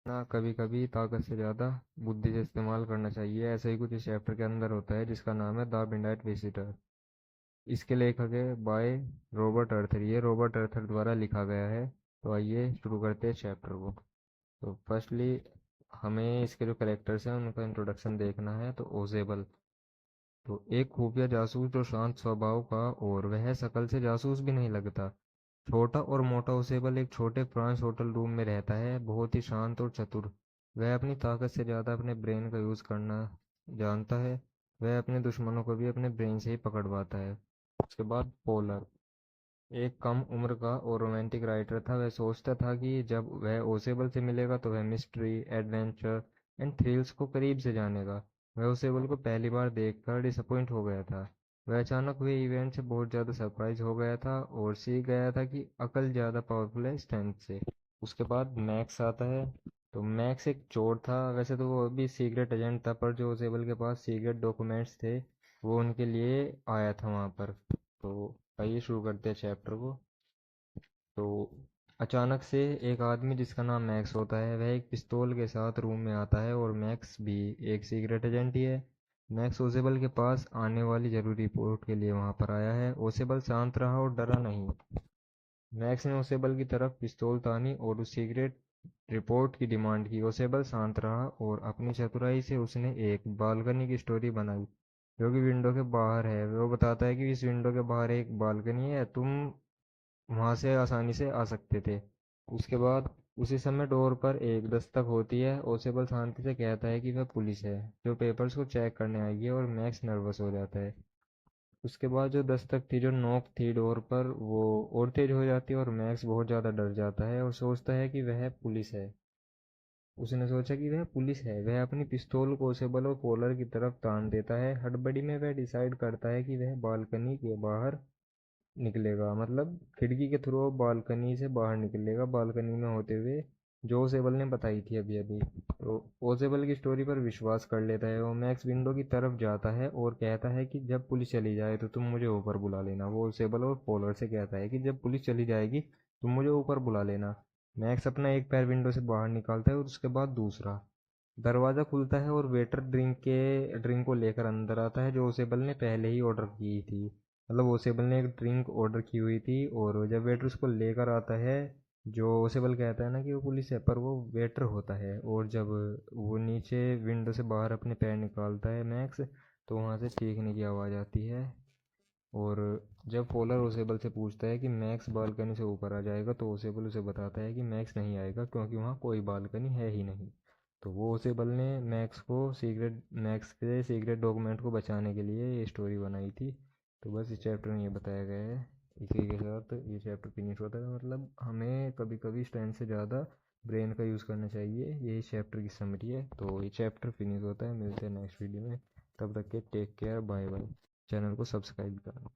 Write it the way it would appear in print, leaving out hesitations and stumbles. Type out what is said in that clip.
ना कभी कभी ताकत से ज़्यादा बुद्धि से इस्तेमाल करना चाहिए, ऐसा ही कुछ इस चैप्टर के अंदर होता है जिसका नाम है द मिडनाइट विजिटर। इसके लेखक है बाय रॉबर्ट अर्थर, ये रॉबर्ट अर्थर द्वारा लिखा गया है। तो आइए शुरू करते हैं चैप्टर को। तो फर्स्टली हमें इसके जो करेक्टर्स हैं उनका इंट्रोडक्शन देखना है। तो ओजेबल, तो एक खुफिया जासूस जो शांत स्वभाव का और वह शकल से जासूस भी नहीं लगता। छोटा और मोटा ओसेबल एक छोटे फ्रांस होटल रूम में रहता है, बहुत ही शांत और चतुर। वह अपनी ताकत से ज़्यादा अपने ब्रेन का यूज़ करना जानता है। वह अपने दुश्मनों को भी अपने ब्रेन से ही पकड़ पाता है। उसके बाद पोलर, एक कम उम्र का और रोमांटिक राइटर था। वह सोचता था कि जब वह ओसेबल से मिलेगा तो वह मिस्ट्री, एडवेंचर एंड थ्रिल्स को करीब से जानेगा। वह ओसेबल को पहली बार देखकर डिसअपॉइंट हो गया था। वह अचानक हुए इवेंट से बहुत ज़्यादा सरप्राइज हो गया था और सीख गया था कि अकल ज़्यादा पावरफुल है स्ट्रेंथ से। उसके बाद मैक्स आता है। तो मैक्स एक चोर था, वैसे तो वो भी सीक्रेट एजेंट था, पर जो ओसेबल के पास सीक्रेट डॉक्यूमेंट्स थे वो उनके लिए आया था वहाँ पर। तो आइए शुरू करते हैं चैप्टर को। तो अचानक से एक आदमी जिसका नाम मैक्स होता है वह एक पिस्तौल के साथ रूम में आता है, और मैक्स भी एक सीक्रेट एजेंट ही है। मैक्स ओसेबल के पास आने वाली जरूरी रिपोर्ट के लिए वहां पर आया है। ओसेबल शांत रहा और डरा नहीं। मैक्स ने ओसेबल की तरफ पिस्तौल तानी और उस सीक्रेट रिपोर्ट की डिमांड की। ओसेबल शांत रहा और अपनी चतुराई से उसने एक बालकनी की स्टोरी बनाई जो कि विंडो के बाहर है। वो बताता है कि इस विंडो के बाहर एक बालकनी है, तुम वहां से आसानी से आ सकते थे। उसके बाद उसी समय डोर पर एक दस्तक होती है। ओसेबल शांति से कहता है कि वह पुलिस है जो पेपर्स को चेक करने आई है, और मैक्स नर्वस हो जाता है। उसके बाद जो दस्तक थी, जो नोक थी डोर पर, वो और तेज हो जाती है और मैक्स बहुत ज़्यादा डर जाता है और सोचता है कि वह पुलिस है। उसने सोचा कि वह पुलिस है। वह अपनी पिस्तौल को ओसेबल और कॉलर की तरफ तान देता है। हड़बड़ी में वह डिसाइड करता है कि वह बालकनी के बाहर निकलेगा, मतलब खिड़की के थ्रू वो बालकनी से बाहर निकलेगा, बालकनी में होते हुए जो ओसेबल ने बताई थी अभी अभी। तो ओसेबल की स्टोरी पर विश्वास कर लेता है। वो मैक्स विंडो की तरफ जाता है और कहता है कि जब पुलिस चली जाए तो तुम मुझे ऊपर बुला लेना। वो ओसेबल और पोलर से कहता है कि जब पुलिस चली जाएगी तुम मुझे ऊपर बुला लेना। मैक्स अपना एक पैर विंडो से बाहर निकालता है और उसके बाद दूसरा। दरवाज़ा खुलता है और वेटर ड्रिंक को लेकर अंदर आता है जो ओसेबल ने पहले ही ऑर्डर की थी। मतलब ओसेबल ने एक ड्रिंक ऑर्डर की हुई थी, और जब वेटर उसको लेकर आता है, जो ओसेबल कहता है ना कि वो पुलिस है, पर वो वेटर होता है। और जब वो नीचे विंडो से बाहर अपने पैर निकालता है मैक्स, तो वहाँ से चीखने की आवाज़ आती है। और जब फॉलर ओसेबल से पूछता है कि मैक्स बालकनी से ऊपर आ जाएगा, तो ओसेबल उसे बताता है कि मैक्स नहीं आएगा क्योंकि वहाँ कोई बालकनी है ही नहीं। तो वो ओसेबल ने मैक्स के सीक्रेट डॉक्यूमेंट को बचाने के लिए ये स्टोरी बनाई थी। तो बस इस चैप्टर में ये बताया गया है। इसी के साथ ये चैप्टर फिनिश होता है। मतलब हमें कभी कभी स्ट्रेंथ से ज़्यादा ब्रेन का यूज़ करना चाहिए, यही चैप्टर की समरी है। तो ये चैप्टर फिनिश होता है। मिलते हैं नेक्स्ट वीडियो में। तब तक के take care, bye bye. Channel को सब्सक्राइब करना।